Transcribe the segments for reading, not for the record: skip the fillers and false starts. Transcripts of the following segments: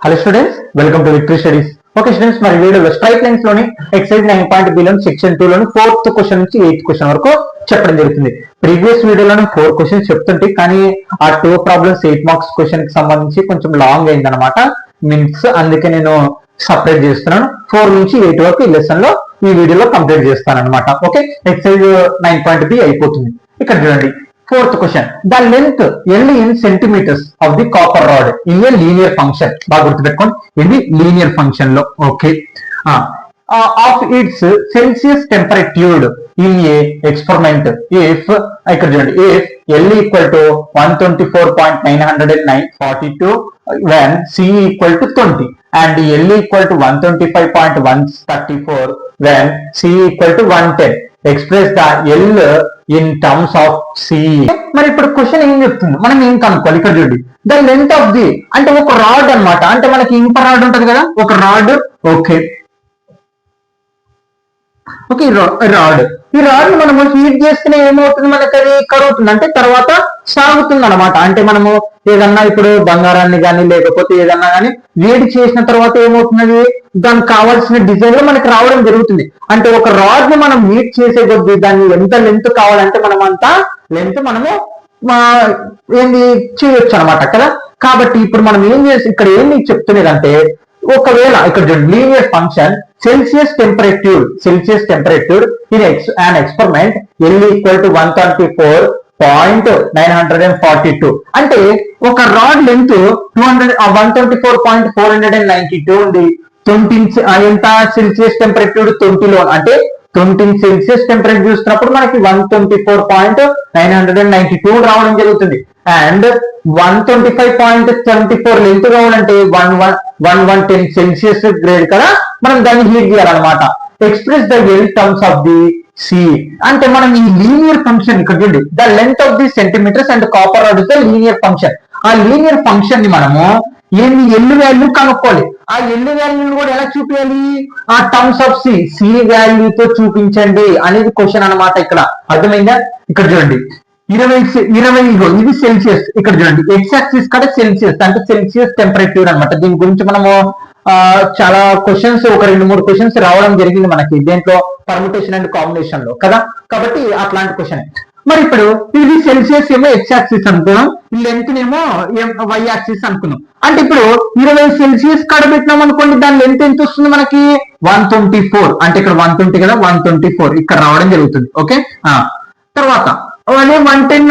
Hello students, welcome to victory studies. Okay students, మరి వీడియోలో straight lines లోని excise 9.b లోని సెక్షన్ 2 లోని 4th క్వశ్చన్ నుంచి 8th క్వశ్చన్ వరకు చెప్పడం జరుగుతుంది. ప్రీవియస్ వీడియోలోని 4 క్వశ్చన్స్ చెప్తుంటే కానీ ఆ 2 ప్రాబ్లమ్స్ 8 మార్క్స్ క్వశ్చన్ కి సంబంధించి కొంచెం లాంగ్ అయింది అనమాట మీన్స్, అందుకే నేను సపరేట్ చేస్తున్నాను. 4 నుంచి 8 వరకు ఈ లెసన్ లో ఈ వీడియోలో కంప్లీట్ చేస్తాను అనమాట. ఓకే, ఎక్సైజ్ 9.b అయిపోతుంది. ఇక్కడ చూడండి, 4th question. The length L in centimeters of the copper rod in a linear function. బాగా గుర్తుపెట్టుకోండి, ఇది లీనియర్ ఫంక్షన్ లో. Okay, of its Celsius temperature in a experiment if ఇక్కడ చూడండి, if L equal to 124.942 when C equal to 20 and L equal to 125.134 when C equal to 110. Express the L in terms of C. మరి ఇప్పుడు question ఏం చెప్తుంది, మనం ఏం కనుక్కోవాలి. ఇక్కడ చూడండి, ద లెంత్ ఆఫ్ ది అంటే ఒక రాడ్ అన్నమాట. అంటే మనకి ఇంప రాడ్ ఉంటది కదా, ఒక రాడ్. ఓకే ఓకే, రాడ్, ఈ రాడ్ మనము హీట్ చేస్తేనే ఏమవుతుంది, మనకి అది కరుగుతుంది, అంటే తర్వాత సాగుతుంది అనమాట. అంటే మనము ఏదన్నా ఇప్పుడు బంగారాన్ని కానీ లేకపోతే ఏదన్నా కానీ వేడి చేసిన తర్వాత ఏమవుతున్నది, దానికి కావాల్సిన డిజైన్ లో మనకి రావడం జరుగుతుంది. అంటే ఒక రాడ్ ని మనం హీట్ చేసే కొద్దీ దాన్ని ఎంత లెంత్ కావాలంటే మనం అంత లెంత్ మనము ఏంది చేయొచ్చు అనమాట కదా. కాబట్టి ఇప్పుడు మనం ఏం చేసి ఇక్కడ ఏంటి చెప్తున్నదంటే, ఒకవేళ ఇక్కడ చూడండి, linear function Celsius temperature in an experiment L equal to 124.942 అంటే ఒక రాడ్ లెంత్ 124.492 ఉంది. 20 ఎంత సెల్సియస్ టెంపరేచర్ 20లో, అంటే 20 సెల్సియస్ టెంపరేచర్ చూస్తున్నప్పుడు మనకి 124.992 రావడం జరుగుతుంది. అండ్ 125.74 లెంత్ కావాలంటే 1110 సెల్సియస్ గ్రేడ్ కదా, మనం దాన్ని హీట్ చేయాలన్నమాట. Express the L terms of the C అంటే మనం ఈ లీనియర్ ఫంక్షన్ ఇక్కడ చూడండి, the length of the centimetres and copper rod is the linear function. ఆ లీనియర్ ఫంక్షన్ ని మనము ఏంది ఎల్ వాల్యూ కనుక్కోవాలి. ఆ ఎల్ వాల్యూని కూడా ఎలా చూపించాలి, ఆ టర్మ్స్ ఆఫ్ సి వాల్యూతో చూపించండి అనేది క్వశ్చన్ అన్నమాట. ఇక్కడ అర్థమైందా? ఇక్కడ చూడండి, 20 ఇది సెల్సియస్. ఇక్కడ చూడండి, ఎక్స్ యాక్సిస్ కూడా సెల్సియస్, అంటే సెల్సియస్ టెంపరేచర్ అన్నమాట. దీని గురించి మనము చాలా క్వశ్చన్స్, ఒక 2-3 క్వశ్చన్స్ రావడం జరిగింది మనకి దేంట్లో, పర్ముటేషన్ అండ్ కాంబినేషన్ లో కదా. కాబట్టి అట్లాంటి క్వశ్చన్. మరి ఇప్పుడు ఇది సెల్సియస్ ఏమో ఎక్స్ యాక్సిస్ అనుకున్నాం, లెంత్ ఏమో వై యాక్సిస్ అనుకున్నాం. అంటే ఇప్పుడు 20 సెల్సియస్ కడబెట్టినాం అనుకోండి, దాని లెంత్ ఎంత వస్తుంది మనకి 124. అంటే ఇక్కడ 120 కదా, 124 ఇక్కడ రావడం జరుగుతుంది. ఓకే, తర్వాత అదే 110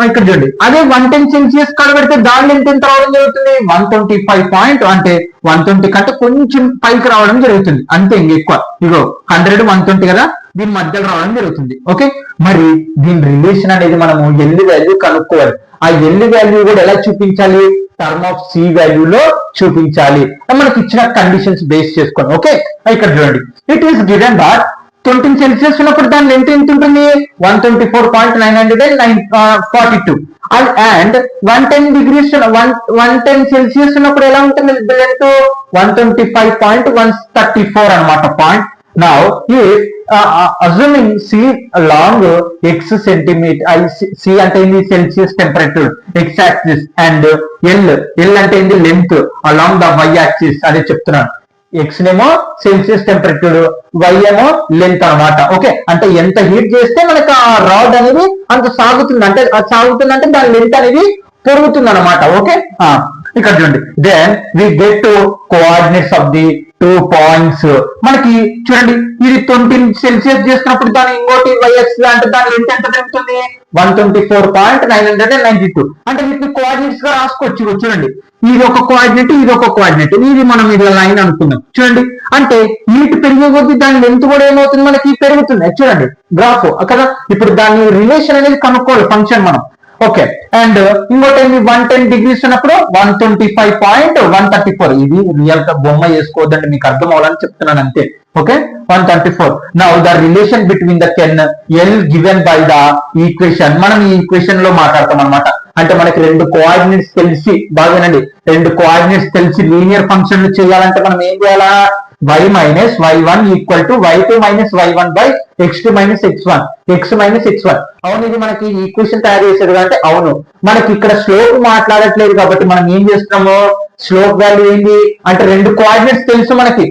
ఇక్కడ చూడండి, అదే 110 సెల్సియస్ కడబెడితే దాని లెంత్ ఎంత రావడం జరుగుతుంది 125 అంటే 120 కంటే కొంచెం పైకి రావడం జరుగుతుంది, అంతే, ఎక్కువ. ఇగో 100 120 కదా, దీని మధ్యలో రావడం జరుగుతుంది. ఓకే, మరి దీని రిలేషన్ అనేది మనము ఎల్ వాల్యూ కనుక్కోవాలి. ఆ ఎల్ వాల్యూ కూడా ఎలా చూపించాలి, టర్మ్ ఆఫ్ సి వాల్యూలో చూపించాలి, మనకి ఇచ్చిన కండిషన్స్ బేస్ చేసుకొని. ఓకే, ఇక్కడ చూడండి, it is given that 20 Celsius ఉన్నప్పుడు దాని లెంత్ ఎంత ఉంటుంది 124.942 అండ్ 110 డిగ్రీస్ 110 సెల్సియస్ ఉన్నప్పుడు ఎలా ఉంటుంది లెంత్ 125.134 అన్నమాట point. Now assuming C along x centimeter, C అంటే ఏంది Celsius temperature x axis and L అంటే ఏంది length along the y axis, అదే చెప్తున్నాను. x నేమో సెల్సియస్ టెంపరేచర్, y ఏమో లెంత్ అన్నమాట. ఓకే, అంటే ఎంత హీట్ చేస్తే మనకి ఆ రాడ్ అనేది అంత సాగుతుంది, అంటే సాగుతుందంటే దాని లెంత్ అనేది పెరుగుతుంది అనమాట. ఓకే, ఇక్కడ చూడండి, then we get to coordinates of the 2 points. మనకి చూడండి, ఇది 20 సెల్సియస్ చేస్తున్నప్పుడు దాని ఇంకోటి వైఎక్స్ అంటే దాని లెంత్ ఎంత పెరుగుతుంది 124.992. అంటే వీటిని కోఆర్డినేట్స్ గా రాసుకోవచ్చు. చూడండి, ఇది ఒక కోఆర్డినేట్, ఇది ఒక కోఆర్డినేట్, ఇది మనం ఇది లైన్ అనుకుందాం. చూడండి, అంటే హీట్ పెరిగే కొద్దీ దాని లెంత్ కూడా ఏమవుతుంది మనకి పెరుగుతుంది. చూడండి గ్రాఫ్ కదా. ఇప్పుడు దాని రిలేషన్ అనేది కనుక్కోవాలి ఫంక్షన్ మనం. ఓకే, అండ్ ఇంకోటి 110 డిగ్రీస్ ఉన్నప్పుడు 125.134. ఇది రియల్ గా బొమ్మ వేసుకోవద్దండి, మీకు అర్థం అవ్వాలని చెప్తున్నాను అంతే. Okay, 134. Now the relation between they can L given by the equation, మనం ఈ ఈక్వేషన్ లో మాట్లాడతాం అనమాట. అంటే మనకి 2 కోఆర్డినేట్స్ తెలిసి, బాగానండి, 2 కోఆర్డినేట్స్ తెలిసి లీనియర్ ఫంక్షన్ చేయాలంటే మనం ఏం చేయాలా, y minus y1 equal to y2 minus y1 by x2 minus x1 x minus x1. అవును, ఇది మనకి ఈక్వేషన్ తయారు చేసేది అంటే అవును, మనకి ఇక్కడ స్లోప్ మాట్లాడట్లేదు కాబట్టి మనం ఏం చేస్తున్నాము, స్లోప్ వాల్యూ ఏంటి అంటే రెండు కోఆర్డినేట్స్ తెలుసు మనకి.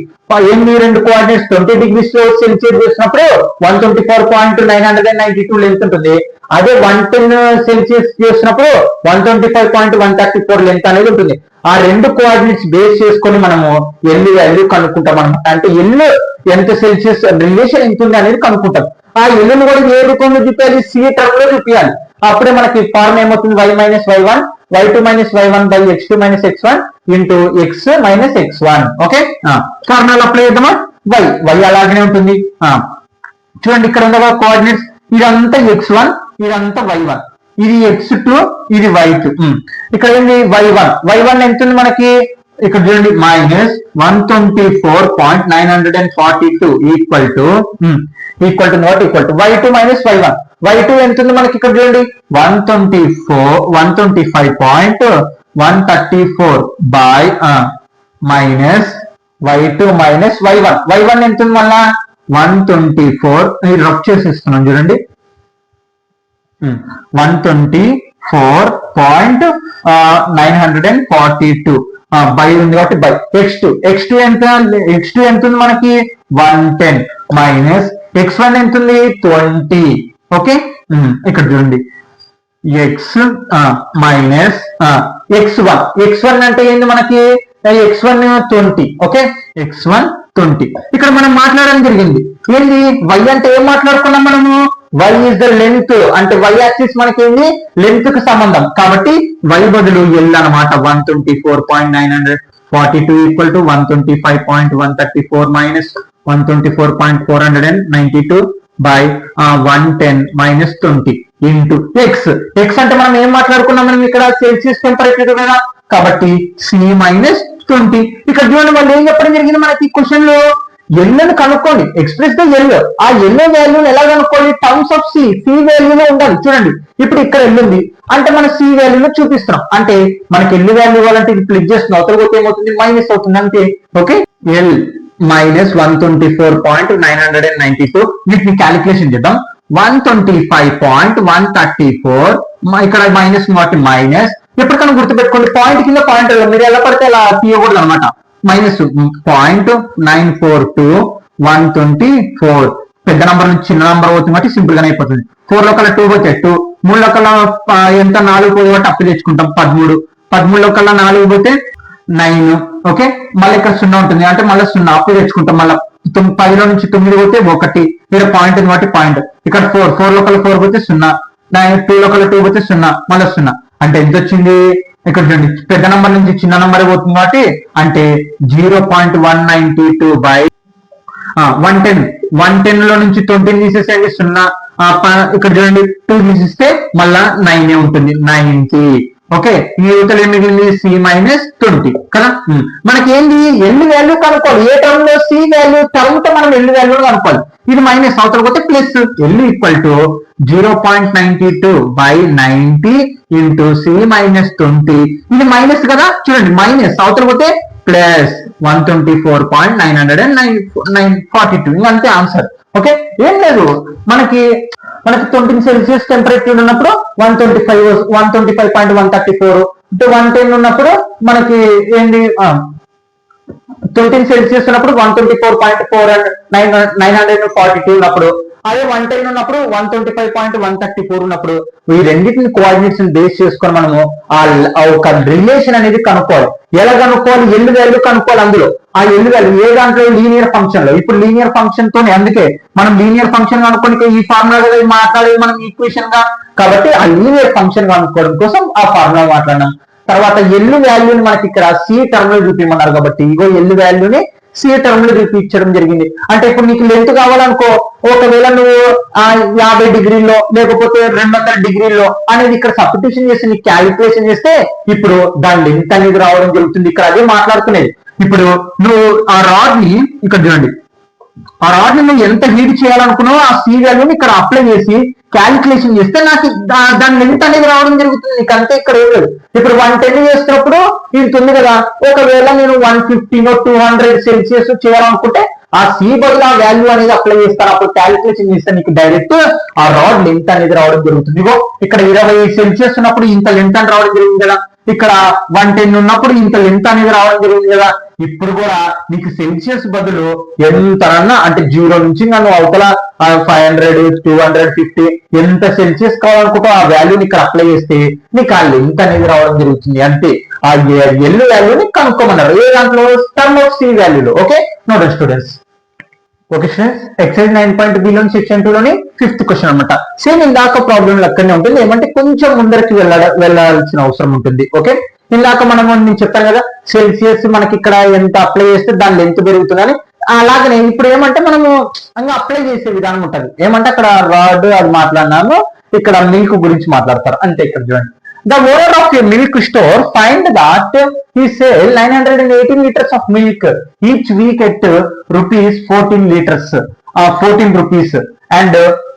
ఏంటి రెండు కోఆర్డినేట్స్ 20 degrees లో సెల్సియస్ చేసినప్పుడు 124.992 లెంత్ ఉంటుంది. అదే 110 సెల్సియస్ చేసినప్పుడు 125.134 లెంత్ అనేది ఉంటుంది. ఆ రెండు కోఆర్డినేట్స్ బేస్ చేసుకొని మనము ఎల్ వాల్యూ కనుక్కుంటాం అనమాట. అంటే ఎల్ ఎంత సెల్సియస్ రిలేషన్ ఎంత ఉంది అనేది కనుక్కుంటాం. ఆ ఎల్లును కూడా ఏ రూపంలో చూపించాలి, సి టర్మ్ లో చూపించాలి. అప్పుడే మనకి ఫార్మ్ ఏమవుతుంది, y minus y1 y2 minus y1 by x2 minus x1 into x minus x1. Okay, కారణాలు అప్లై చేద్దామా. y అలాగనే ఉంటుంది. చూడండి ఇక్కడ ఉన్న కోఆర్డినేట్స్ ఇదంతా x1 ఇదంతా y1, ఇది x2 ఇది y2. ఇక్కడ ఏంది y1 ఎంత ఉంది మనకి, ఇక్కడ చూడండి minus 124.942 equal to not equal to y2 minus y2 ఎంత ఉంది మనకి, ఇక్కడ చూడండి 125.134 by minus y2 minus y1 ఎంత ఉంది మళ్ళా 124, రబ్ చేసేస్తున్నాం చూడండి 124.942 బై ఉంది కాబట్టి బై x2 ఎంత ఉంది మనకి 110 మైనస్ x1 ఎంత ఉంది 20. ఓకే, ఇక్కడ చూడండి x మైనస్ x1 అంటే ఏంది మనకి x1 20. Okay, x1 20. ఇక్కడ మనం మాట్లాడడం జరిగింది ఏంది, y అంటే ఏం మాట్లాడుకున్నాం మనము, y is the length అంటే y యాక్సిస్ మనకి ఏంది లెంత్ కు సంబంధం కాబట్టి y బదులు l అన్నమాట. 124.942 equal to 125.134 minus 124.492 by 110 minus 20 into x అంటే మనం ఏం మాట్లాడుకున్నాం, మనం ఇక్కడ సెల్సియస్ టెంపరేచర్ కదా కాబట్టి c మైనస్ 20. ఇక్కడ చూడండి వాళ్ళు ఏం చెప్పడం జరిగింది మనకి క్వశ్చన్ లో, ఎల్లుని కనుక్కోండి, ఎక్స్ప్రెస్ ద ఎల్. ఆ ఎల్ వాల్యూని ఎలా కనుక్కోండి, టర్మ్స్ ఆఫ్ సి వాల్యూలో ఉండాలి. చూడండి ఇప్పుడు ఇక్కడ ఎల్ ఉంది అంటే మన సి వాల్యూలో చూపిస్తున్నాం, అంటే మనకి ఎల్ వాల్యూ ఇవ్వాలంటే ఇది క్లిక్ చేస్తున్నాం, అవతల పోతే ఏమవుతుంది మైనస్ అవుతుంది అంతే. ఓకే, ఎల్ మైనస్ 124.992 వీటిని క్యాలిక్యులేషన్ చేద్దాం. 125.134 ఇక్కడ మైనస్ మైనస్ ఎప్పటికైనా గుర్తుపెట్టుకోండి, పాయింట్ కింద పాయింట్ మీరు ఎలా పడితే అలా తీయకూడదు అనమాట. మైనస్ 0.942 124 పెద్ద నంబర్ నుంచి చిన్న నంబర్ అవుతుంది కాబట్టి సింపుల్ గానే అయిపోతుంది. 4 లో కల్లా 2 పోతే 2, 3 లో కల్లా ఎంత 4 పోతే కాబట్టి అప్పు తెచ్చుకుంటాం 13, 13 లో కల్లా 4 పోతే 9. ఓకే, మళ్ళీ ఇక్కడ 0 ఉంటుంది అంటే మళ్ళీ 0 అప్పు తెచ్చుకుంటాం. మళ్ళీ 10 లో నుంచి 9 పోతే 1, ఇక్కడ పాయింట్ ఉంది కాబట్టి పాయింట్. ఇక్కడ 4 లో కల్లా 4 పోతే 0, 2 లో కల్లా 2 పోతే 0 మళ్ళీ 0 అంటే ఎంత వచ్చింది, ఇక్కడ చూడండి పెద్ద నంబర్ నుంచి చిన్న నంబర్ పోతుంది కాబట్టి అంటే 0.192 బై 110 లో నుంచి 20 తీసేసేయండి 0, ఇక్కడ చూడండి 2 తీసిస్తే మళ్ళా 9 ఉంటుంది 90. ఓకే, ఈ యువతలు ఏం మిగిలింది సి మైనస్ 20 కదా. మనకి ఏంది ఎల్ వాల్యూ కనుక్కోవాలి, ఏ టర్మ్ లో సి వాల్యూ టర్మ్ తో మనం ఎల్ వాల్యూ కనుక్కోవాలి. ఇది మైనస్ అవతల పోతే plus, L equal to 0.92 by 90 into C minus 20. ఇది మైనస్ కదా, చూడండి మైనస్ అవతల పోతే ప్లస్ 124.942 ఇంకంతే ఆన్సర్. ఓకే, ఏం లేదు మనకి 20 సెల్సియస్ టెంపరేచర్ ఉన్నప్పుడు 125.134 అంటే 110 ఉన్నప్పుడు మనకి ఏంది 20 సెల్సియస్ ఉన్నప్పుడు 124.942 ఉన్నప్పుడు, అదే 110 ఉన్నప్పుడు 125.134 ఉన్నప్పుడు ఈ రెండింటిని కోఆర్డినేట్స్ బేస్ చేసుకొని మనము ఒక రిలేషన్ అనేది కనుక్కోవాలి. ఎలా కనుక్కోవాలి, ఎల్ వాల్యూ కనుక్కోవాలి. అందులో ఆ ఎల్ వాల్యూ ఏ దాంట్లో లీనియర్ ఫంక్షన్ లో, ఇప్పుడు లీనియర్ ఫంక్షన్ తోనే అందుకే మనం లీనియర్ ఫంక్షన్ కనుక్కొని ఈ ఫార్ములా కదా మాట్లాడేది మనం ఈక్వేషన్ గా, కాబట్టి ఆ లీనియర్ ఫంక్షన్ కనుక్కోవడం కోసం ఆ ఫార్ములా మాట్లాడినాం. తర్వాత ఎల్ వాల్యూని మనకి ఇక్కడ సి టర్మ్ లో చూపించమన్నారు కాబట్టి ఇగో ఎల్ వాల్యూని సి టర్మ్ లో చూపించడం జరిగింది. అంటే ఇప్పుడు నీకు లెంత్ కావాలనుకో, ఒకవేళ నువ్వు 50 డిగ్రీల్లో లేకపోతే 200 డిగ్రీల్లో అనేది ఇక్కడ సబ్స్టిట్యూషన్ చేసి నీకు క్యాలిక్యులేషన్ చేస్తే ఇప్పుడు దాని లెంత్ అనేది రావడం జరుగుతుంది. ఇక్కడ అదే మాట్లాడుకునేది. ఇప్పుడు నువ్వు ఆ రాడ్ ని ఇక్కడ చూడండి ఆ రాడ్ ని నువ్వు ఎంత హీట్ చేయాలనుకున్నావో ఆ సి వాల్యూని ఇక్కడ అప్లై చేసి క్యాలిక్యులేషన్ చేస్తే నాకు దాని లెంత్ అనేది రావడం జరుగుతుంది. నీకు అంతే, ఇక్కడ ఏం లేదు. ఇప్పుడు 110 చేస్తున్నప్పుడు ఇంత ఉంది కదా, ఒకవేళ నేను 115 200 సెల్సియస్ చేయాలనుకుంటే ఆ సి బదులు ఆ వాల్యూ అనేది అప్లై చేస్తాను. అప్పుడు క్యాలిక్యులేషన్ చేస్తే నీకు డైరెక్ట్ ఆ రాడ్ లెంత్ అనేది రావడం జరుగుతుంది. ఇగో ఇక్కడ 20 సెల్సియస్ ఉన్నప్పుడు ఇంత లెంత్ అని రావడం జరిగింది కదా, ఇక్కడ 110 ఉన్నప్పుడు ఇంత లెంత్ అనేది రావడం జరిగింది కదా. ఇప్పుడు కూడా నీకు సెల్సియస్ బదులు ఎంతనన్నా అంటే 0 నుంచి నన్ను అవతల 500 250 ఎంత సెల్సియస్ కావాలనుకుంటా ఆ వాల్యూని ఇక్కడ అప్లై చేస్తే నీకు ఆ లెంత్ అనేది రావడం జరుగుతుంది. అంతే, ఆ ఎల్ వాల్యూని కనుక్కోమన్నారు ఏ దాంట్లో, టర్మ్ ఆఫ్ సి వాల్యూలో. Okay, note students. Okay students, exercise 9.b లోని సెక్షన్ 2 లోని 5th క్వశ్చన్ అనమాట. సేమ్ ఇందాక ప్రాబ్లం అక్కడనే ఉంటుంది, ఏమంటే కొంచెం ముందరికి వెళ్ళాల్సిన అవసరం ఉంటుంది. ఓకే, ఇందాక నేను చెప్పాను కదా సెల్సియస్ మనకి ఇక్కడ ఎంత అప్లై చేస్తే దాని లెంత్ పెరుగుతుందని, అలాగనే ఇప్పుడు ఏమంటే మనము అప్లై చేసే విధానం ఉంటుంది. ఏమంటే అక్కడ రాడ్ అది మాట్లాడినాము, ఇక్కడ మిల్క్ గురించి మాట్లాడతారు అంతే. ఇక్కడ చూడండి, the owner of a milk store find that he sell 918 liters of milk each week at rupees 14 liters 14 rupees and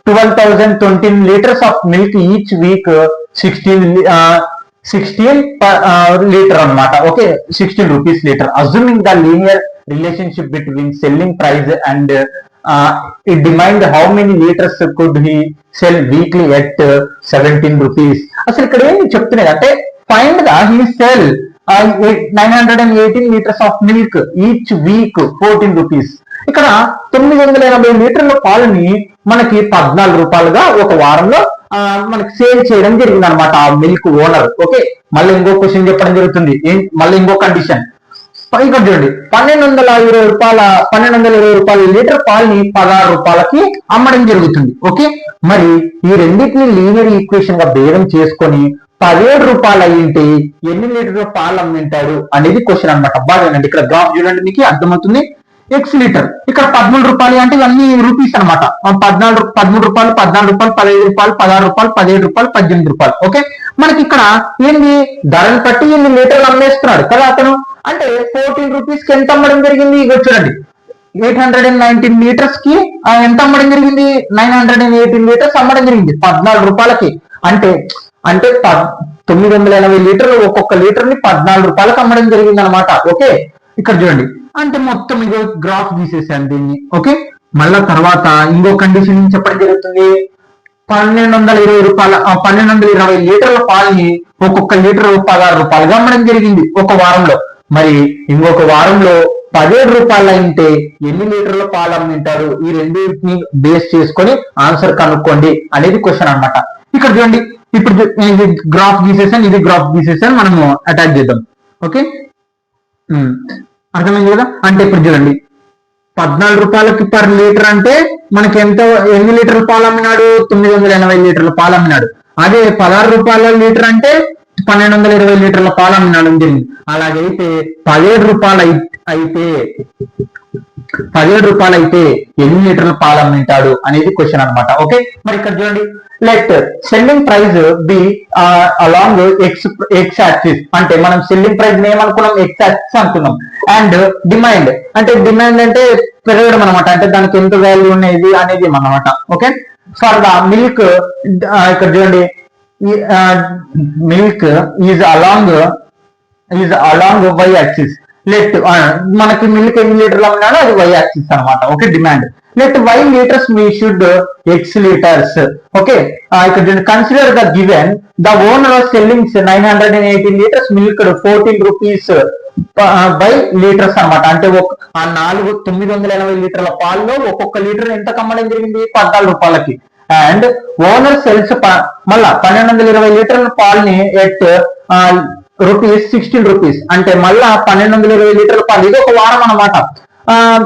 12,020 liters of milk each week 16 per liter అన్నమాట. Okay, 16 rupees liter. Assuming the linear relationship between selling price and it demand how many liters could he sell weekly at 17 rupees. అసలు ఇక్కడ ఏం చెప్తున్నాయి అంటే find the he cell 918 liters of milk each week 14 rupees. ఇక్కడ 980 లీటర్ల పాలని మనకి 14 రూపాయలుగా ఒక వారంలో మనకి సేల్ చేయడం జరిగింది అనమాట ఆ మిల్క్ ఓనర్. ఓకే, మళ్ళీ ఇంకో క్వశ్చన్ చెప్పడం జరుగుతుంది, మళ్ళీ ఇంకో కండిషన్. ఇక్కడ చూడండి, 1220 రూపాయల లీటర్ పాలని 16 రూపాయలకి అమ్మడం జరుగుతుంది. ఓకే, మరి ఈ రెండింటిని లీనియర్ ఈక్వేషన్ గా భేదం చేసుకొని 17 రూపాయలు అయ్యింటే ఎన్ని లీటర్ల పాలు అమ్మింటాడు అనేది క్వశ్చన్ అనమాట. బాగానండి, ఇక్కడ గ్రాఫ్ చూడండి మీకు అర్థమవుతుంది. ఎక్స్ లీటర్ ఇక్కడ 13 రూపాయలు అంటే ఇవన్నీ రూపీస్ అనమాట. 13 రూపాయలు 14 రూపాయలు 15 రూపాయలు 16 రూపాయలు 17 రూపాయలు 18 రూపాయలు. ఓకే, మనకి ఇక్కడ ఏంది ధరను బట్టి ఎన్ని లీటర్లు అమ్మేస్తున్నాడు కదా అతను. అంటే 14 రూపీస్ కి ఎంత అమ్మడం జరిగింది, ఇక చూడండి 819 లీటర్స్ కి ఎంత అమ్మడం జరిగింది, 918 లీటర్స్ అమ్మడం జరిగింది 14 రూపాయలకి. అంటే 980 లీటర్లు, ఒక్కొక్క లీటర్ ని 14 రూపాయలకు అమ్మడం జరిగింది అనమాట. ఓకే, ఇక్కడ చూడండి, అంటే మొత్తం ఇదో గ్రాఫ్ తీసేసాను దీన్ని. ఓకే, మళ్ళా తర్వాత ఇంకో కండిషన్ చెప్పడం జరుగుతుంది. 1220 లీటర్ల పాలని ఒక్కొక్క లీటర్ 16 రూపాయలుగా అమ్మడం జరిగింది ఒక వారంలో. మరి ఇంకొక వారంలో 17 రూపాయలు అయితే ఎన్ని లీటర్ల పాలు అమ్మింటారు, ఈ రెండింటిని బేస్ చేసుకొని ఆన్సర్ కనుక్కోండి అనేది క్వశ్చన్ అనమాట. ఇక్కడ చూడండి, ఇప్పుడు ఇది గ్రాఫ్ గీసేసాను, ఇది గ్రాఫ్ గీసేసాను, మనము అటాచ్ చేద్దాం. ఓకే, అర్థమైంది కదా. అంటే ఇప్పుడు చూడండి, 14 రూపాయలకి పర్ లీటర్ అంటే మనకి ఎన్ని లీటర్ల పాలు అమ్మినాడు, 980 లీటర్ల పాలు అమ్మినాడు. అదే 16 రూపాయల లీటర్ అంటే 1220 లీటర్ల పాలు అమ్మినాడు జరిగింది. అలాగైతే 17 రూపాయలు అయితే ఎన్ని లీటర్ల పాలు అమ్మింటాడు అనేది క్వశ్చన్ అనమాట. ఓకే, మరి ఇక్కడ చూడండి, let selling price be along X axis. అంటే మనం సెల్లింగ్ ప్రైస్ ఏమనుకున్నాం, ఎక్స్ యాక్సిస్ అనుకున్నాం. అండ్ డిమాండ్ అంటే పెరగడం అనమాట, అంటే దానికి ఎంత వాల్యూ ఉన్నది అనేది అనమాట. ఓకే, ఫర్ ద మిల్క్ ఇక్కడ చూడండి, milk is along Y axis. Let మనకి మిల్క్ ఎన్ని లీటర్లు అమ్మినాడో అది వై యాక్సిస్ అనమాట. Okay, demand. Let Y litres మీ షుడ్ ఎక్స్ లీటర్స్. ఓకే, ఇక్కడ consider the given the owner of selling 918 litres milk 14 rupees by litres అనమాట. అంటే 980 లీటర్ల పాల్లో ఒక్కొక్క లీటర్ ఎంత కమ్మడం జరిగింది, 14 రూపాయలకి. అండ్ ఓనర్ సెల్స్ మళ్ళా 1220 లీటర్ల పాలని ఎట్ రూపీస్ 16 రూపీస్. అంటే మళ్ళా 1220 లీటర్ల పాలు, ఇది ఒక వారం అనమాట.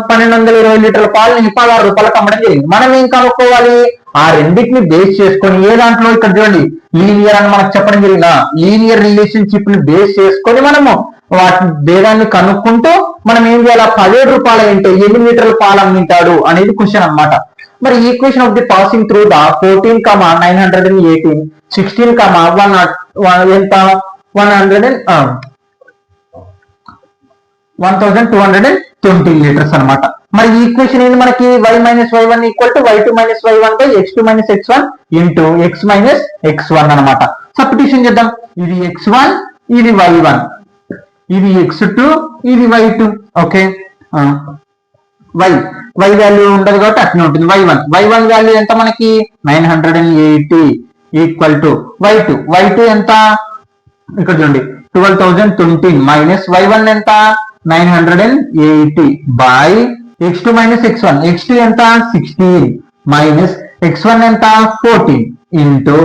1220 లీటర్ల పాలని 16 రూపాయలకు అమ్మడం జరిగింది. మనం ఏం కనుక్కోవాలి, ఆ రెండింటిని బేస్ చేసుకొని ఏ దాంట్లో, ఇక్కడ చూడండి లీనియర్ అని మనకు చెప్పడం జరిగిందా, లీనియర్ రిలేషన్షిప్ ని బేస్ చేసుకొని మనము వాటి భేదాన్ని కనుక్కుంటూ మనం ఏం చేయాలి, 17 రూపాయలు అంటే ఎన్ని లీటర్ల పాలు అమ్మింటాడు అనేది క్వశ్చన్ అనమాట. మరి equation of the passing through the 14, 918, 16, 1220 litres అనమాట. మరి ఈక్వేషన్ ఏంటి మనకి y minus y1 equal to y2 minus y1 by x2 minus x1 into x minus x1 అనమాట. సబ్స్టిట్యూషన్ చేద్దాం. ఇది x1 ఇది y1 ఇది x2 ఇది y2. ఓకే, y వాల్యూ ఉండదు కాబట్టి అట్లా ఉంటుంది. y1 వాల్యూ ఎంత మనకి 980 ఈక్వల్ టు y2 ఎంత ఇక్కడ చూడండి 12,020 మైనస్ y1 ఎంత 980 బై x2 మైనస్ x1 ఎంత 16 మైనస్ x1 ఎంత 14 ఇంటూ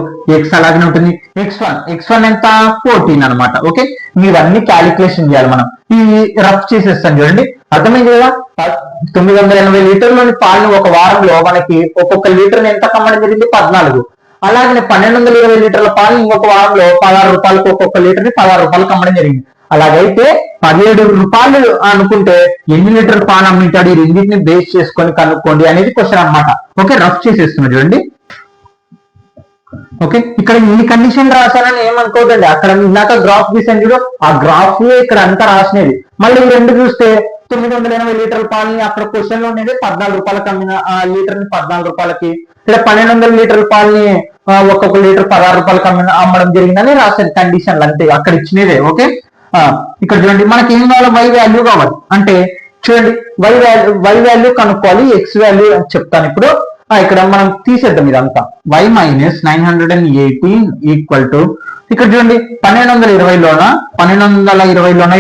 x అలాగే ఉంటుంది x1 ఎంత 14 అనమాట. ఓకే, ఇవన్నీ క్యాలిక్యులేషన్ చేయాలి మనం. ఇవి రఫ్ చేసేస్తాను చూడండి, అర్థమైంది కదా. 980 లీటర్లోని పాలను ఒక వారంలో మనకి ఒక్కొక్క లీటర్ ఎంత కమ్మడం జరిగింది 14. అలాగే 1220 లీటర్ల పాలు ఇంకొక వారంలో 16 రూపాయలకు ఒక్కొక్క లీటర్ 16 రూపాయలకు అమ్మడం జరిగింది. అలాగైతే 17 రూపాయలు అనుకుంటే ఎన్ని లీటర్ల పాలు అమ్మింటాడు, ఈ రెండింటిని బేస్ చేసుకొని కనుక్కోండి అనేది క్వశ్చన్ అనమాట. ఓకే, రఫ్ చేసేస్తున్నారు చూడండి. ఓకే, ఇక్కడ ఈ కండిషన్ రాశానని ఏమనుకోదండి, అక్కడ ఇందాక గ్రాఫ్ గీసాను చూడు, ఆ గ్రాఫ్ ఇక్కడ అంతా రాసినది. మళ్ళీ ఈ రెండు చూస్తే 980 లీటర్ల పాలని అక్కడ క్వశ్చన్ లో ఉండేది 14 రూపాయలకి అమ్మిన ఆ లీటర్ ని 14 రూపాయలకి, ఇక్కడ 1200 లీటర్ల పాలని ఒక్కొక్క లీటర్ 16 రూపాయలకి అమ్మడం జరిగిందని రాశాను కండిషన్లు అంతే, అక్కడ ఇచ్చినదే. ఓకే, ఇక్కడ చూడండి మనకి ఏం కావాలి, y వాల్యూ కావాలి. అంటే చూడండి y వాల్యూ కనుక్కోవాలి, x వాల్యూ చెప్తాను ఇప్పుడు. ఇక్కడ మనం తీసేద్దాం ఇదంతా. y మైనస్ 918 ఈక్వల్ టు ఇక్కడ చూడండి 1220లోన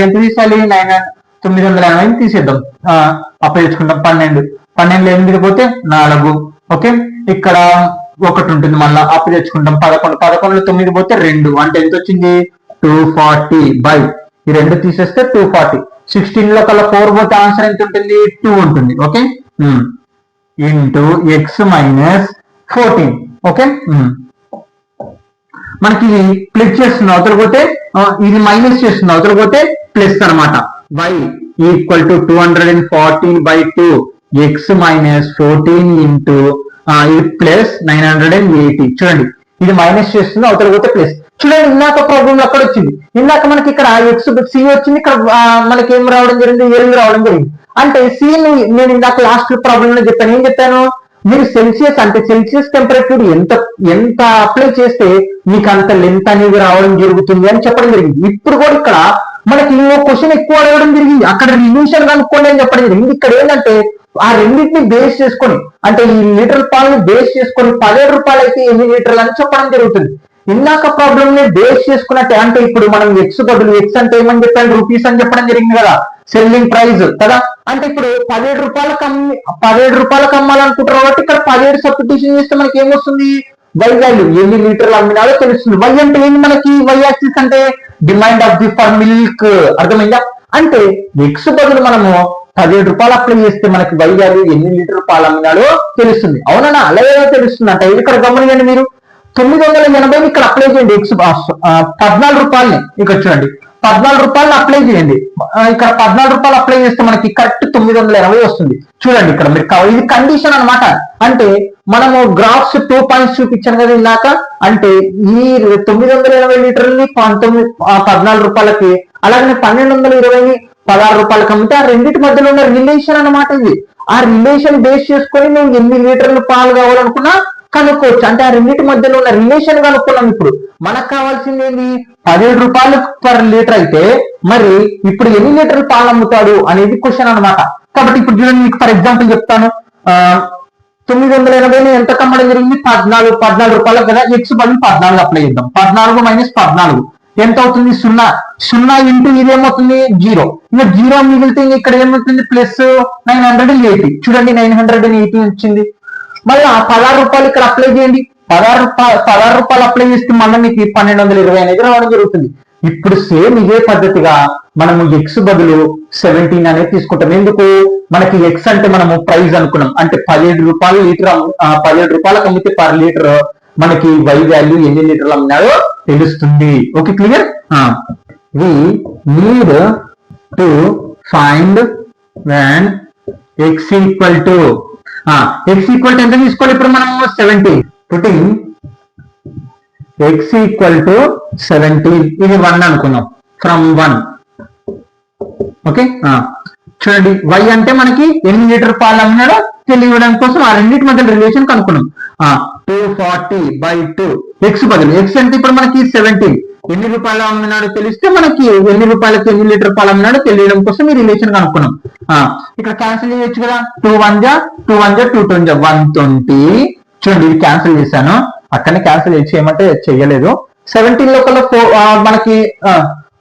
ఎంత తీసాలి 980 తీసేద్దాం. అప్పుడు తెచ్చుకుంటాం 12 8 పోతే 4. ఓకే, ఇక్కడ 1 ఉంటుంది, మళ్ళీ అప్పుడు తెచ్చుకుంటాం 11 9 పోతే 2 అంటే ఎంత వచ్చింది 240 బై ఈ 2 తీసేస్తే 240. 16 లో కల్లా 4 పోతే ఆన్సర్ ఎంత ఉంటుంది 2 ఉంటుంది. Okay, into x minus 14. Okay, మనకి ఇది ప్లస్ చేస్తుంది అవతల పోతే, ఇది మైనస్ చేస్తుంది అవతల పోతే ప్లస్ అనమాట. y equal to 214 by 2 x minus 14 into ఇది ప్లస్ 980. చూడండి ఇది మైనస్ చేస్తుంది అవతల పోతే ప్లస్. చూడండి ఇందాక ప్రాబ్లం అక్కడ వచ్చింది, ఇందాక మనకి ఇక్కడ ఎక్స్ సి వచ్చింది, ఇక్కడ మనకి ఏం రావడం జరిగింది ఎల్ రావడం జరిగింది. అంటే సి నేను ఇందాక లాస్ట్ ప్రాబ్లం లో చెప్పాను, ఏం చెప్పాను, మీరు సెల్సియస్ అంటే సెల్సియస్ టెంపరేచర్ ఎంత అప్లై చేస్తే మీకు అంత లెంత్ అనేది రావడం జరుగుతుంది అని చెప్పడం జరిగింది. ఇప్పుడు కూడా ఇక్కడ మనకి ఇంకో క్వశ్చన్ ఎక్కువ అడగడం జరిగింది, అక్కడ రిల్యూషన్ కనుక్కోండి అని చెప్పడం జరిగింది. ఇక్కడ ఏంటంటే ఆ రెండింటిని బేస్ చేసుకొని, అంటే ఈ లీటర్ పాలను బేస్ చేసుకొని 17 రూపాయలు అయితే ఎన్ని లీటర్లు అని చెప్పడం జరుగుతుంది. ఇందాక ప్రాబ్లం ని బేస్ చేసుకున్నట్టే, అంటే ఇప్పుడు మనం ఎక్స్ బదులు ఎక్స్ అంటే ఏమని చెప్పాను రూపీస్ అని చెప్పడం జరిగింది కదా, సెల్లింగ్ ప్రైస్ కదా. అంటే ఇప్పుడు 17 రూపాయలకు అమ్మాలనుకుంటారు కాబట్టి ఇక్కడ 17 సబ్స్టిట్యూషన్ చేస్తే మనకి ఏమొస్తుంది వై వాల్యూ ఎన్ని లీటర్లు అమ్మినాలో తెలుస్తుంది. వై అంటే ఏంటి మనకి, వై యాక్సిస్ అంటే demand of the for milk, అర్థమైందా. అంటే ఎక్స్ బదులు మనము 17 రూపాయలు అప్లై చేస్తే మనకి వై వాల్యూ ఎన్ని లీటర్ పాలు అమ్మినాడో తెలుస్తుంది. అవునా, అలాగే తెలుస్తుంది. అంటే ఇక్కడ గమనించండి, మీరు 980 ఇక్కడ అప్లై చేయండి, ఎక్స్ 14 రూపాయలని ఇక్కడ చూడండి 14 రూపాయలు అప్లై చేయండి, ఇక్కడ 14 రూపాయలు అప్లై చేస్తే మనకి కరెక్ట్ 980 వస్తుంది. చూడండి ఇక్కడ మీరు ఇది కండిషన్ అనమాట. అంటే మనము గ్రాఫ్స్ 2 పాయింట్స్ చూపించాను కదా ఇందాక, అంటే ఈ 980 లీటర్లని 14 రూపాయలకి, అలాగే 1220ని 16 రూపాయలకి అమ్మితే ఆ రెండింటి మధ్యలో ఉన్న రిలేషన్ అనమాట ఇది. ఆ రిలేషన్ బేస్ చేసుకొని నువ్వు ఎన్ని లీటర్లు పాలు కావాలనుకున్నా కనుక్కోవచ్చు. అంటే ఆ రెండింటి మధ్యలో ఉన్న రిలేషన్ కనుక్కున్నాం. ఇప్పుడు మనకు కావాల్సింది ఏంటి, 17 రూపాయలు పర్ లీటర్ అయితే మరి ఇప్పుడు ఎన్ని లీటర్లు పాలు అమ్ముతాడు అనేది క్వశ్చన్ అనమాట. కాబట్టి ఇప్పుడు చూడండి, మీకు ఫర్ ఎగ్జాంపుల్ చెప్తాను. 980 ఎంత కమ్మడం జరిగింది 14 రూపాయలకు కదా, ఎక్స్ బదులు 14 అప్లై చేద్దాం. 14 మైనస్ 14 ఎంత అవుతుంది 0 ఇంటూ ఇదేమవుతుంది 0. ఇంకా 0 మిగిలితే ఇక్కడ ఏమవుతుంది ప్లస్ 980. చూడండి 980 వచ్చింది. మళ్ళీ 16 రూపాయలు ఇక్కడ అప్లై చేయండి, 16 రూపాయలు అప్లై చేస్తే మళ్ళీ మీకు 1220 అనేది రావడం జరుగుతుంది. ఇప్పుడు సేమ్ ఇదే పద్ధతిగా మనము ఎక్స్ బదులు 17 అనేది తీసుకుంటాం. ఎందుకు, మనకి ఎక్స్ అంటే మనము ప్రైస్ అనుకున్నాం, అంటే 17 రూపాయలు లీటర్ 17 రూపాయలకు అమ్మితే పర్ లీటర్ మనకి వై వాల్యూ ఎన్ని లీటర్లు అమ్మినాడో తెలుస్తుంది. Okay, clear. We need to find when x equal to ఎంత తీసుకోవాలి ఇప్పుడు మనం 17. పుట్టింగ్ x ఈక్వల్ టు 17 ఇది 1 అనుకున్నాం, ఫ్రమ్ 1. ఓకే, చూడండి y అంటే మనకి ఎన్ని లీటర్ పాలు అమ్మినాడో తెలియడం కోసం ఆ రెండింటి మధ్య రిలేషన్ కనుక్కున్నాం. 240/2 x బదులు x అంటే ఇప్పుడు మనకి 17 ఎన్ని రూపాయలు అమ్మినాడో తెలిస్తే మనకి ఎన్ని రూపాయలకి ఎన్ని లీటర్ పాలు అమ్మినాడో తెలియడం కోసం ఈ రిలేషన్ కనుక్కున్నాం. ఇక్కడ క్యాన్సిల్ చేయొచ్చు కదా, 2 1 జా 2 1 జా 2 2 జా 120. చూడండి ఇది క్యాన్సిల్ చేశాను, అక్కడనే క్యాన్సిల్ చేయమంటే చేయలేదు. 17 లో కల్లా 4 మనకి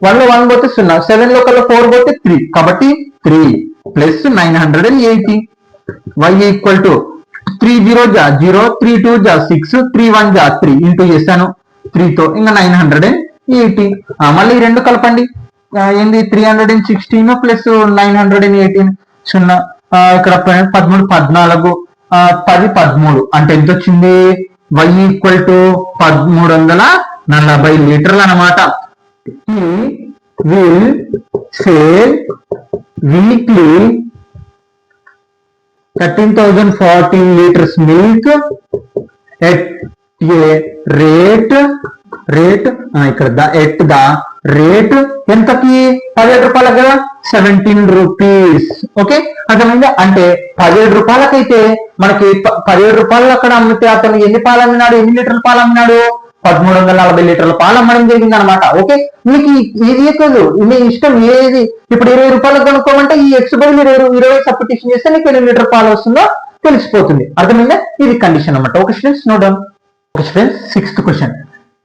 1 లో 1 పోతే 0, 7 లో కల్లా 4 పోతే 3, కాబట్టి 3 ప్లస్ 980. y ఈక్వల్ టు 3 0 జా 0, 3 2 జా 6, 3 1 జా 3 ఇంటూ చేశాను 3 తో ఇంకా 980. మళ్ళీ ఈ రెండు కలపండి, ఏంది 316 ప్లస్ 918 0, ఇక్కడ 13 14 10 13 అంటే ఎంత వచ్చింది, y ఈక్వల్ టు 1340 లీటర్లు అనమాట. He will sell weekly 13,014 liters milk at a rate ఇక్కడ at the rate ఎంతకి 17 రూపాయలకు కదా, 17 రూపీస్. ఓకే అర్థమైందా, అంటే 17 రూపాయలకైతే మనకి 17 రూపాయలు అక్కడ అమ్మితే అతను ఎన్ని పాలు అమ్మినాడు, ఎన్ని లీటర్ల పాలు అమ్మినాడు, 1340 లీటర్ల పాలు అమ్మడం జరిగింది అనమాట. ఓకే మీకు ఇది కాదు, మీ ఇష్టం ఏది. ఇప్పుడు 20 రూపాయలకు కనుక్కోమంటే ఈ ఎక్స్ బదులు 20 సబ్స్టిట్యూషన్ చేస్తే నీకు ఎన్ని లీటర్ పాలు వస్తుందో తెలిసిపోతుంది. అర్థమైందా, ఇది కండిషన్ అనమాట. Okay students note down. Okay students, 6th question.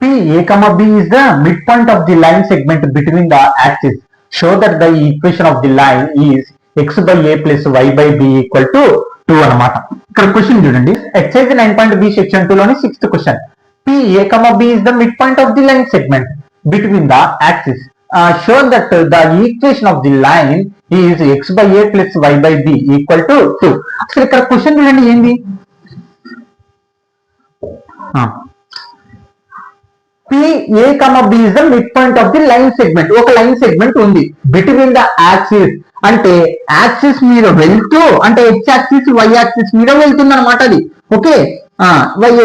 PA, B is the midpoint of the line segment between the axes. Show that the equation of the line is x/a plus y/b equal to 2 అనమాట. ఇక్కడ question చూడండి, excise 9.b section 2 లోని 6th question. PA, B is the midpoint of the line segment between the axes. Show that the equation of the line is x/a plus y/b equal to 2. అసలు ఇక్కడ question చూడండి ఏంది, PA, B is the midpoint of the line segment. ఒక line segment ఉంది between the axis, అంటే axis మీద వెళ్తూ, అంటే x యాక్సిస్ y యాక్సిస్ మీద వెళ్తుంది అనమాట అది. Okay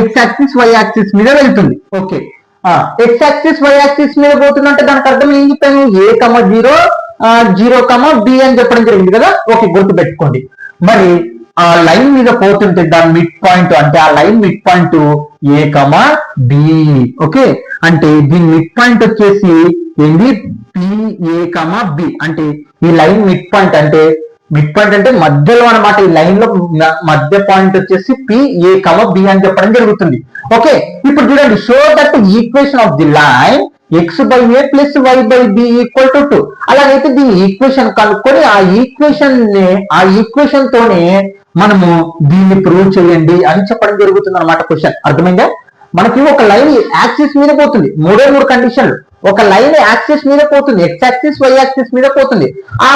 x axis y axis మీద వెళ్తుంది. Okay x axis y axis మీద పోతుందంటే దానికి అర్థం ఏం చెప్పాను, A, 0, B అని చెప్పడం జరిగింది కదా. ఓకే గుర్తు పెట్టుకోండి. మరి ఆ లైన్ మీద పోతుంటే దాని మిడ్ పాయింట్, అంటే ఆ line mid point A, B. Okay అంటే దీని మిడ్ పాయింట్ వచ్చేసి ఏంది, PA, B. అంటే ఈ లైన్ మిడ్ పాయింట్ అంటే మధ్యలో అనమాట. ఈ లైన్ లో మధ్య పాయింట్ వచ్చేసి PA, B అని చెప్పడం జరుగుతుంది. ఓకే ఇప్పుడు చూడండి, show that equation of the line x/a plus y/b equal to 2. అలాగైతే దీని ఈక్వేషన్ కనుక్కొని ఆ ఈక్వేషన్ తోనే మనము దీన్ని ప్రూవ్ చేయండి అని చెప్పడం జరుగుతుంది అనమాట క్వశ్చన్. అర్థమైందా, మనకి ఒక లైన్ యాక్సిస్ మీద పోతుంది, 3 కండిషన్లు. ఒక లైన్ యాక్సిస్ మీద పోతుంది, x యాక్సిస్ y యాక్సిస్ మీద పోతుంది. ఆ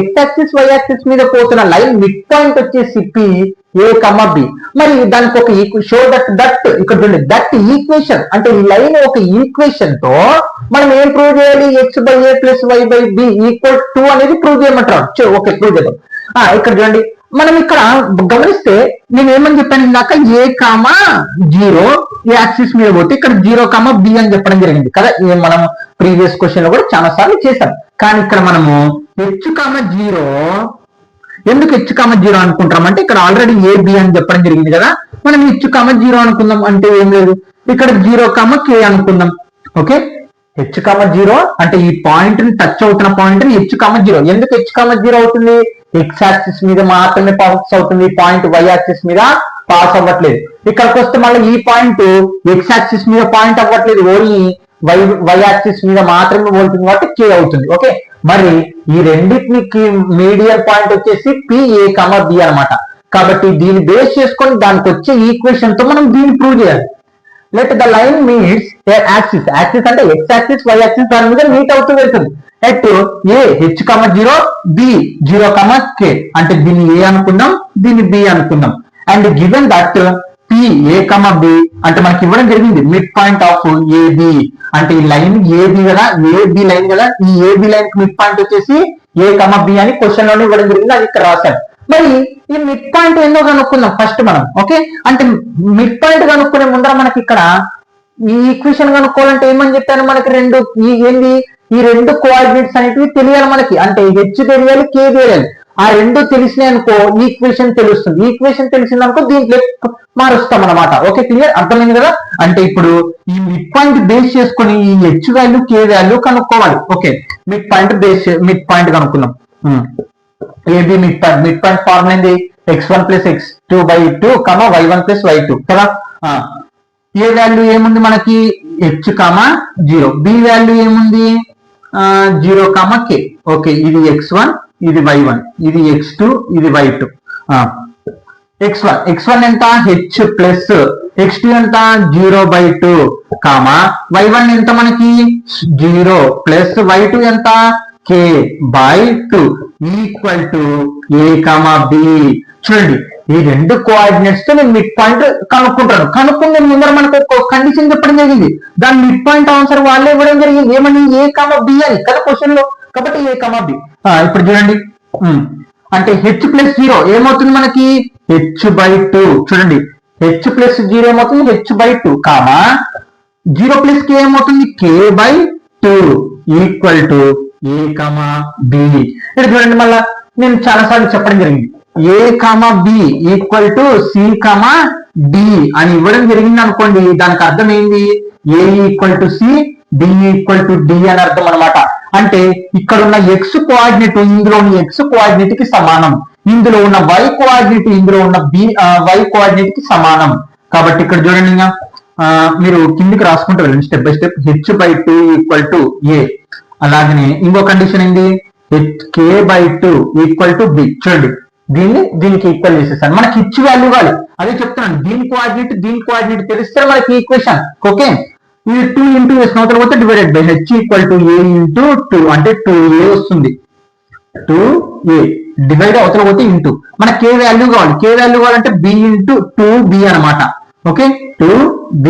x యాక్సిస్ y యాక్సిస్ మీద పోతున్న లైన్ మిడ్ పాయింట్ వచ్చేసి PA, B. మరి దానికి ఒక షో దట్ ఇక్కడ చూడండి, దట్ ఈక్వేషన్ అంటే ఈ లైన్ ఒక ఈక్వేషన్ తో మనం ఏం ప్రూవ్ చేయాలి, x/a plus y/b equal to 2 అనేది ప్రూవ్ చేయమంటారు. ఓకే ప్రూవ్ చేద్దాం. ఇక్కడ చూడండి, మనం ఇక్కడ గమనిస్తే నేను ఏమని చెప్పాను ఇందాక, A, 0 యాక్సిస్ మీద పోతే ఇక్కడ 0, B అని చెప్పడం జరిగింది కదా. మనం ప్రీవియస్ క్వశ్చన్ లో కూడా చాలా సార్లు చేశాం. కానీ ఇక్కడ మనము H, 0 ఎందుకు H, 0 అనుకుంటాం అంటే ఇక్కడ ఆల్రెడీ AB అని చెప్పడం జరిగింది కదా. మనం H, 0 అనుకుందాం అంటే ఏం లేదు, ఇక్కడ 0, K అనుకుందాం. ఓకే H, 0 అంటే ఈ పాయింట్ ని టచ్ అవుతున్న పాయింట్ ని H, 0. ఎందుకు H, 0 అవుతుంది, x యాక్సిస్ మీద మాత్రమే పాస్ అవుతుంది, పాయింట్ y యాక్సిస్ మీద పాస్ అవ్వట్లేదు. ఇక్కడికి వస్తే మళ్ళీ ఈ పాయింట్ x యాక్సిస్ మీద పాయింట్ అవ్వట్లేదు, ఓన్లీ y యాక్సిస్ మీద మాత్రమే పోతుంది కాబట్టి K అవుతుంది. ఓకే మరి ఈ రెండింటికి మీడియన్ పాయింట్ వచ్చేసి PA, B అనమాట. కాబట్టి దీన్ని బేస్ చేసుకొని దానికి వచ్చే ఈక్వేషన్ తో మనం దీన్ని ప్రూవ్ చేయాలి. Let the line meets axis అంటే x యాక్సిస్ y యాక్సిస్ దాని మీద మీట్ అవుతూ వెళ్తుంది. At A, H, 0, B, 0, K అంటే దీన్ని A అనుకుందాం, దీన్ని B అనుకుందాం. And given that PA, B అంటే మనకి ఇవ్వడం జరిగింది మిడ్ పాయింట్ ఆఫ్ AB. అంటే ఈ లైన్ AB కదా, AB లైన్ కదా, ఈ AB లైన్ కి మిడ్ పాయింట్ వచ్చేసి A, B అని క్వశ్చన్ లోనే ఇవ్వడం జరిగింది, అది ఇక్కడ రాశాను. మరి ఈ మిడ్ పాయింట్ ఏందో కనుక్కుందాం ఫస్ట్ మనం. ఓకే అంటే మిడ్ పాయింట్ కనుక్కునే ముందర మనకి ఇక్కడ ఈ ఈక్వేషన్ కనుక్కోవాలంటే ఏమని చెప్పాను, మనకి ఈ రెండు కోఆర్డినేట్స్ అనేటివి తెలియాలి మనకి. అంటే H తెలియాలి, K తెలియాలి. ఆ రెండు తెలిసినాయి అనుకో ఈక్వేషన్ తెలుస్తుంది. ఈక్వేషన్ తెలిసింది అనుకో దీంట్లో మారుస్తాం అనమాట. ఓకే, క్లియర్, అర్థమైంది కదా. అంటే ఇప్పుడు ఈ మిడ్ పాయింట్ బేస్ చేసుకొని ఈ హెచ్ వాల్యూ కే వాల్యూ కనుక్కోవాలి. ఓకే, మిడ్ పాయింట్ కనుక్కుందాం. ఏబి మిడ్ పాయింట్ ఫార్ములా ఏంది? x1 + x2/2 y1 + y2 కదా. ఏ వాల్యూ ఏముంది మనకి? h, 0. బి వాల్యూ ఏముంది? 0, k. ఓకే, ఇది x1, ఇది y1, ఇది x2, ఇది y2. x1 ఎంత? h ప్లస్ x2 ఎంత? 0/2 y1 ఎంత మనకి? 0 ప్లస్ y2 ఎంత? k/2 equal to a, b. చూడండి, ఈ రెండు కోఆర్డినేట్స్ తో నేను మిడ్ పాయింట్ కనుక్కుంటాను. కనుక్కునే ముందర మనకు ఒక కండిషన్ చెప్పడం జరిగింది. దాని మిడ్ పాయింట్ ఆన్సర్ వాళ్ళే ఇవ్వడం జరిగింది. ఏమని? a, b అని కదా క్వశ్చన్ లో. కాబట్టి a, b. ఇప్పుడు చూడండి, అంటే h ప్లస్ 0 ఏమవుతుంది మనకి? h/2. చూడండి, h ప్లస్ 0 ఏమవుతుంది? h/2 0 ప్లస్ k ఏమవుతుంది? k/2 equal to a, b. ఇక్కడ చూడండి, మళ్ళా నేను చాలా సార్లు చెప్పడం జరిగింది. a, b equal to c, d అని ఇవ్వడం జరిగింది అనుకోండి. దానికి అర్థం ఏంది? a equal to c, d equal to d అని అర్థం అనమాట. అంటే ఇక్కడ ఉన్న x కోఆర్డినేట్ ఇందులో ఉన్న x కోఆర్డినేట్ కి సమానం, ఇందులో ఉన్న y కోఆర్డినేట్ ఇందులో ఉన్న y కోఆర్డినేట్ కి సమానం. కాబట్టి ఇక్కడ చూడండి, మీరు కిందికి రాసుకుంటూ వెళ్ళండి step by step. h/2 equal to a. అలాగనే ఇంకో కండిషన్ ఏంది? k/2 equal to b. చూడండి, దీనికి ఈక్వల్ చేసేసాను. మనకి ఇచ్చి వాల్యూ కావాలి, అదే చెప్తున్నాను. దీని కోఆర్డినేట్ తెలిస్తే మనకి ఈక్వేషన్. ఓకే, ఇది 2 × s అవతల పోతే divided by h equal to a × 2 అంటే 2a వస్తుంది. 2a డివైడ్ అవతల పోతే ఇంటూ మనకి k వాల్యూ కావాలంటే b × 2b అనమాట. ఓకే, 2b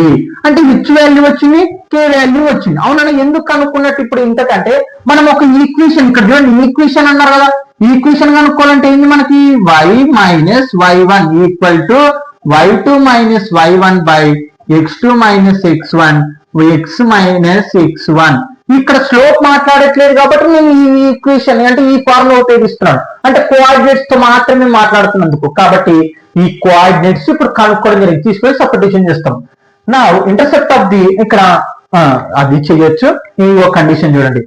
అంటే h వాల్యూ వచ్చింది, k వాల్యూ వచ్చింది. అవునా? ఎందుకు కనుక్కున్నట్టు ఇప్పుడు ఇంతకంటే మనం ఒక ఈక్వేషన్, ఇక్కడ చూడండి ఈక్వేషన్ అన్నారు కదా, ఈక్వేషన్ కనుక్కోవాలంటే ఏంది మనకి? y - y1 equal to y2 - y1 by x2 - x1 x - x1. ఇక్కడ స్లోప్ మాట్లాడట్లేదు కాబట్టి నేను ఈ ఈక్వేషన్ అంటే ఈ ఫార్ములా ఉపయోగిస్తున్నాను. అంటే కోఆర్డినేట్స్ తో మాత్రమే మాట్లాడుతున్నందుకు. కాబట్టి ఈ కోఆర్డినేట్స్ ఇప్పుడు కనుక్కోవడం జరిగింది. తీసుకొని సబ్స్టిట్యూషన్ చేస్తాం. నా ఇంటర్సెప్ట్ ఆఫ్ ది ఇక్కడ అది చేయొచ్చు. ఇంకో కండిషన్ చూడండి,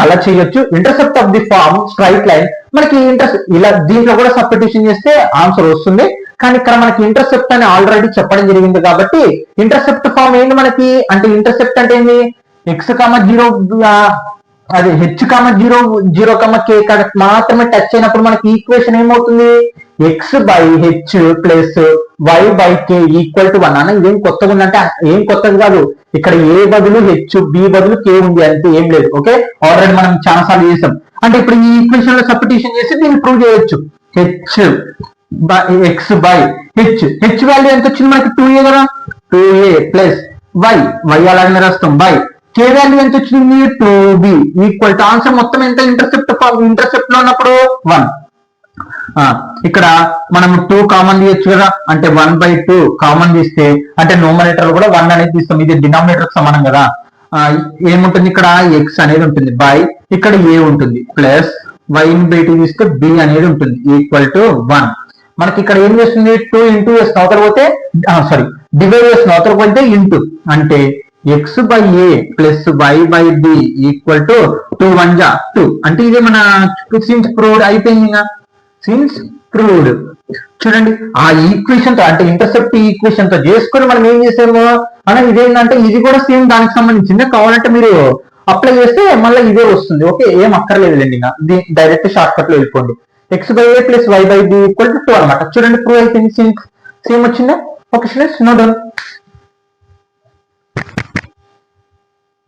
అలా చేయొచ్చు. Intercept of the form straight line మనకి ఇలా దీంట్లో కూడా సబ్స్టిట్యూషన్ చేస్తే ఆన్సర్ వస్తుంది. కానీ ఇక్కడ మనకి ఇంటర్సెప్ట్ అని ఆల్రెడీ చెప్పడం జరిగింది కాబట్టి ఇంటర్సెప్ట్ ఫార్మ్ ఏంటి మనకి? అంటే ఇంటర్సెప్ట్ అంటే ఏంటి? x, 0 అది h, 0 k మాత్రమే టచ్ అయినప్పుడు మనకి ఈక్వేషన్ ఏమవుతుంది? x/h plus y/k equal to 1. అన్న ఇదేం కొత్తగా ఉందంటే ఏం కొత్తది కాదు. ఇక్కడ a బదులు h, b బదులు k ఉంది, అంతే, ఏం లేదు. ఓకే, ఆల్రెడీ మనం చాలా సార్లు చేసాం. అంటే ఇప్పుడు ఈ ఈక్వేషన్ లో సబ్స్టిట్యూషన్ చేసి దీన్ని ప్రూవ్ చేయొచ్చు. h వాల్యూ ఎంత వచ్చింది మనకి? 2a కదా. 2a ప్లస్ y అలాగనే రాస్తాం బై k వాల్యూ ఎంత వచ్చింది? 2b ఈక్వల్ టు ఆన్సర్ మొత్తం ఎంత? ఇంటర్సెప్ట్ లో ఉన్నప్పుడు 1. ఇక్కడ మనం 2 కామన్ తీయచ్చు కదా, అంటే 1/2 కామన్ తీస్తే అంటే న్యూమరేటర్ కూడా 1 అనేది తీస్తాం. ఇది డినామినేటర్ కి సమానం కదా. ఏముంటుంది ఇక్కడ? x అనేది ఉంటుంది బై ఇక్కడ a ఉంటుంది ప్లస్ y ని బయటికి తీస్తే b అనేది ఉంటుంది ఈక్వల్ టు 1. మనకి ఇక్కడ ఏం చేస్తుంది? 2 × s అవతల పోతే డివైడ్ చేసిన అవతల పోతే ఇంటూ అంటే x/a plus y/b equal to 2 × 1 = 2. అంటే ఇదే మన సిన్స్ ప్రూవ్డ్ అయిపోయింది. Since proved. చూడండి, ఆ ఈక్వేషన్ తో అంటే ఇంటర్సెప్ట్ ఈక్వేషన్ తో చేసుకొని మనం ఏం చేసాము అన్న, ఇదేంటంటే ఇది కూడా సేమ్ దానికి సంబంధించింది. కావాలంటే మీరు అప్లై చేస్తే మళ్ళీ ఇదే వస్తుంది. ఓకే, ఏం అక్కర్లేదులేండి, డైరెక్ట్ షార్ట్ కట్ లో వెళ్ళిపోండి. x/a plus y/b equal to 2 అనమాట. చూడండి, ప్రూవ్ అయిపోయింది. సేమ్ వచ్చిందా? Okay students, note down.